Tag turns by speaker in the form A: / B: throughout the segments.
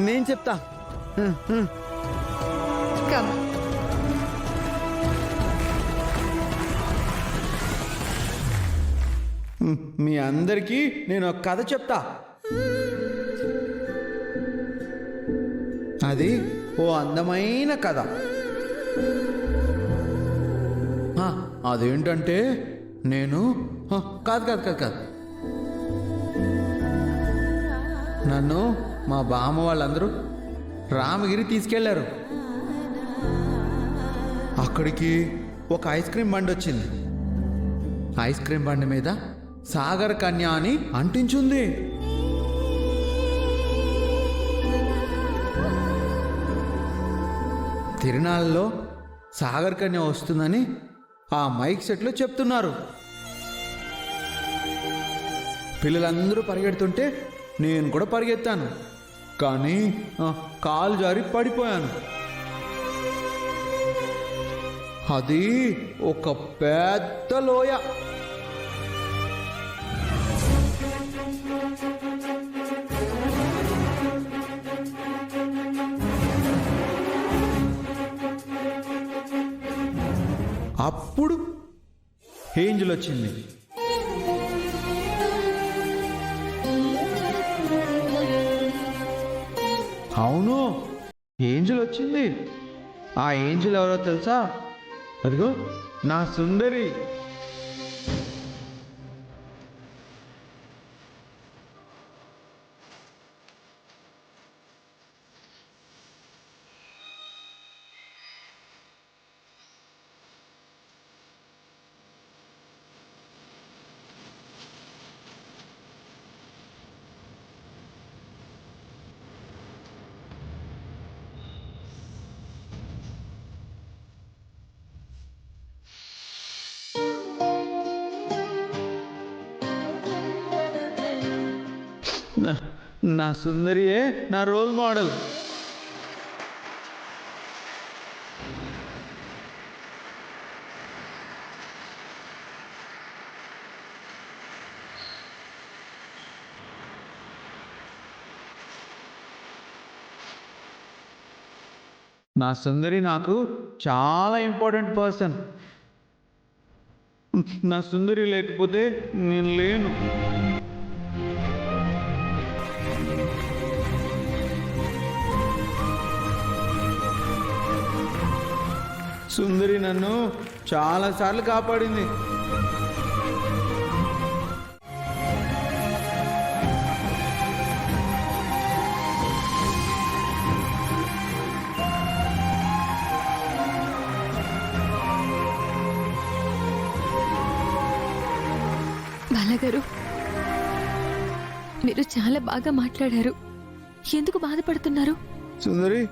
A: నేను చెప్తా.
B: కమ్.
A: మీ అందరికీ నేను ఒక కథ చెప్తా. అది ఓ అందమైన కథ. అదేంటంటే నేను కాదు కాదు కాదు కాదు నన్ను మా బామ్మ వాళ్ళందరూ రామగిరి తీసుకెళ్లారు. అక్కడికి ఒక ఐస్ క్రీమ్ బండి వచ్చింది. ఐస్ క్రీమ్ బండి మీద సాగర్ కన్య అని అంటించుంది. తిరునాళ్ళలో సాగర్ కన్య వస్తుందని ఆ మైక్ సెట్లో చెప్తున్నారు. పిల్లలందరూ పరిగెడుతుంటే నేను కూడా పరిగెత్తాను, కానీ కాలు జారి పడిపోయాను. అది ఒక పెద్ద లోయ. అప్పుడు ఏంజెల్ వచ్చింది. అవును, ఏంజెల్ వచ్చింది. ఆ ఏంజెల్ ఎవరో తెలుసా? అదిగో నా సుందరి. నా సుందరియే నా రోల్ మోడల్. నా సుందరి నాకు చాలా ఇంపార్టెంట్ పర్సన్. నా సుందరి లేకపోతే నేను లేను. సుందరి నన్ను చాలాసార్లు కాపాడింది.
B: బాలగారు, మీరు చాలా బాగా మాట్లాడారు. ఎందుకు బాధపడుతున్నారు?
A: సుందరి,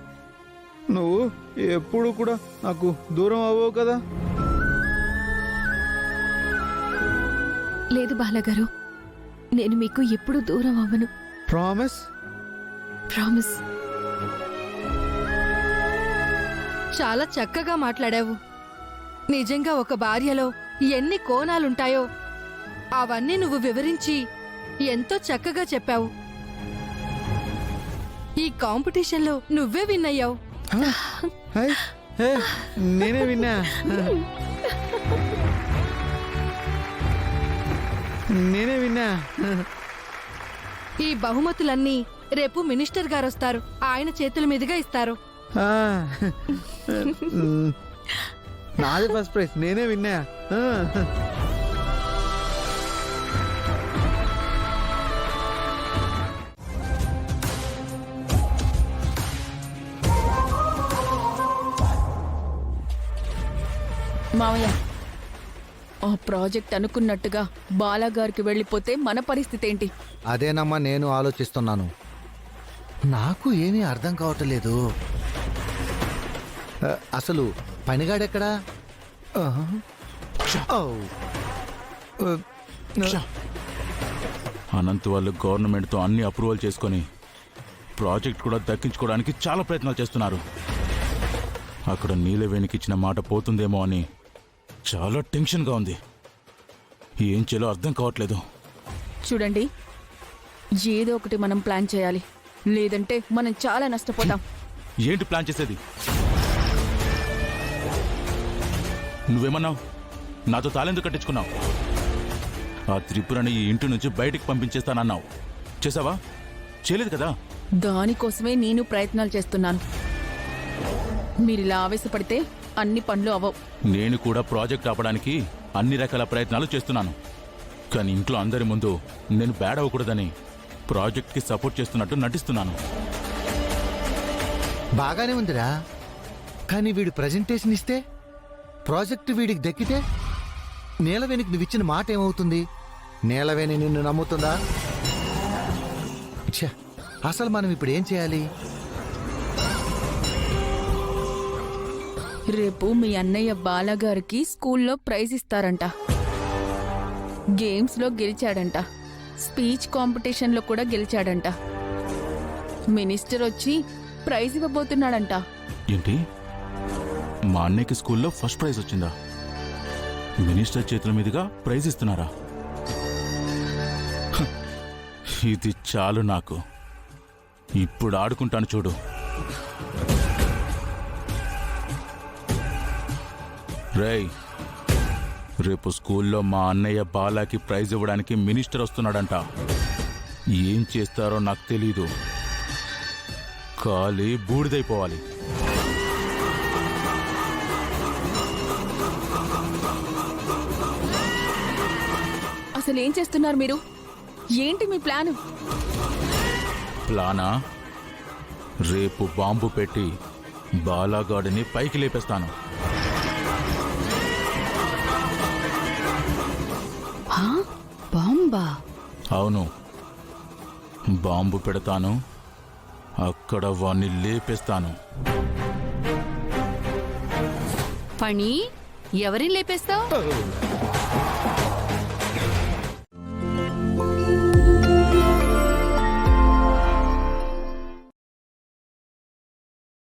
A: నువ్వు ఎప్పుడు కూడా నాకు దూరం అవ్వవు కదా?
B: లేదు బాలగారు, నేను మీకు ఎప్పుడు దూరం అవ్వను.
A: ప్రామిస్?
B: ప్రామిస్.
C: చాలా చక్కగా మాట్లాడావు. నిజంగా ఒక భార్యలో ఎన్ని కోణాలుంటాయో అవన్నీ నువ్వు వివరించి ఎంతో చక్కగా చెప్పావు. ఈ కాంపిటీషన్లో నువ్వే విన్ అయ్యావు.
A: నేనే విన్నా. నేనే విన్నా.
C: ఈ బహుమతులన్నీ రేపు మినిస్టర్ గారు వస్తారు, ఆయన చేతుల మీదుగా ఇస్తారు.
A: నాది ఫస్ట్ ప్రైజ్, నేనే విన్నా.
D: మావయ్య, ఆ ప్రాజెక్ట్ అనుకున్నట్టుగా బాలాగారికి వెళ్ళిపోతే మన పరిస్థితి ఏంటి?
E: అదేనమ్మా నేను ఆలోచిస్తున్నాను. నాకు ఏమీ అర్థం కావట్లేదు. అసలు పనిగాడెక్కడా?
F: అనంత్ వాళ్ళు గవర్నమెంట్తో అన్ని అప్రూవల్ చేసుకొని ప్రాజెక్ట్ కూడా దక్కించుకోవడానికి చాలా ప్రయత్నాలు చేస్తున్నారు. అక్కడ నీలవేణికి ఇచ్చిన మాట పోతుందేమో అని చాలా టెన్షన్గా ఉంది. ఏం చేయాలో అర్థం కావట్లేదు.
D: చూడండి, ఏదో ఒకటి మనం ప్లాన్ చేయాలి. లేదంటే మనం చాలా నష్టపోతాం.
F: ఏంటి ప్లాన్ చేసేది? నువ్వేమన్నావు? నాతో తాళెందుకు కట్టించుకున్నావు? ఆ త్రిపురని ఈ ఇంటి నుంచి బయటికి పంపించేస్తానన్నావు. చేసావా? చేయలేదు కదా.
D: దానికోసమే నేను ప్రయత్నాలు చేస్తున్నాను. మీరిలా ఆవేశపడితే అన్ని పనులు అవ్వవు.
F: నేను కూడా ప్రాజెక్ట్ ఆపడానికి అన్ని రకాల ప్రయత్నాలు చేస్తున్నాను. కానీ ఇంట్లో అందరి ముందు నేను బ్యాడ్ అవ్వకూడదని ప్రాజెక్ట్కి సపోర్ట్ చేస్తున్నట్టు నటిస్తున్నాను.
E: బాగానే ఉందిరా, కానీ వీడు ప్రజెంటేషన్ ఇస్తే ప్రాజెక్టు వీడికి దక్కితే నీలవేణికి నువ్విచ్చిన మాట ఏమవుతుంది? నీలవేణి నిన్ను నమ్ముతుందా? ఛ, అసలు మనం ఇప్పుడు ఏం చేయాలి?
D: రేపు మీ అన్నయ్య బాలగారికి స్కూల్లో ప్రైజ్ ఇస్తారంట. గేమ్స్లో గెలిచాడంట. స్పీచ్ కాంపిటీషన్లో కూడా గెలిచాడంట. మినిస్టర్ వచ్చి ప్రైజ్ ఇవ్వబోతున్నాడంట.
F: ఏంటి? మా అన్నయ్యకి స్కూల్లో ఫస్ట్ ప్రైజ్ వచ్చిందా? మినిస్టర్ చేతుల మీదుగా ప్రైజ్ ఇస్తున్నారా? హ, ఇది చాలు నాకు. ఇప్పుడు ఆడుకుంటాను చూడు. రేయ్, రేపు స్కూల్లో మా అన్నయ్య బాలాకి ప్రైజ్ ఇవ్వడానికి మినిస్టర్ వస్తున్నాడంట. ఏం చేస్తారో నాకు తెలీదు. ఖాళీ బూడిదైపోవాలి.
D: అసలు ఏం చేస్తున్నారు మీరు? ఏంటి మీ ప్లాను?
F: ప్లానా? రేపు బాంబు పెట్టి బాలాగాడిని పైకి లేపేస్తాను.
C: బాంబా?
F: అవును, బాంబు పెడతాను, అక్కడ వాణ్ణి లేపేస్తాను.
C: పని ఎవరిని లేపేస్తావు?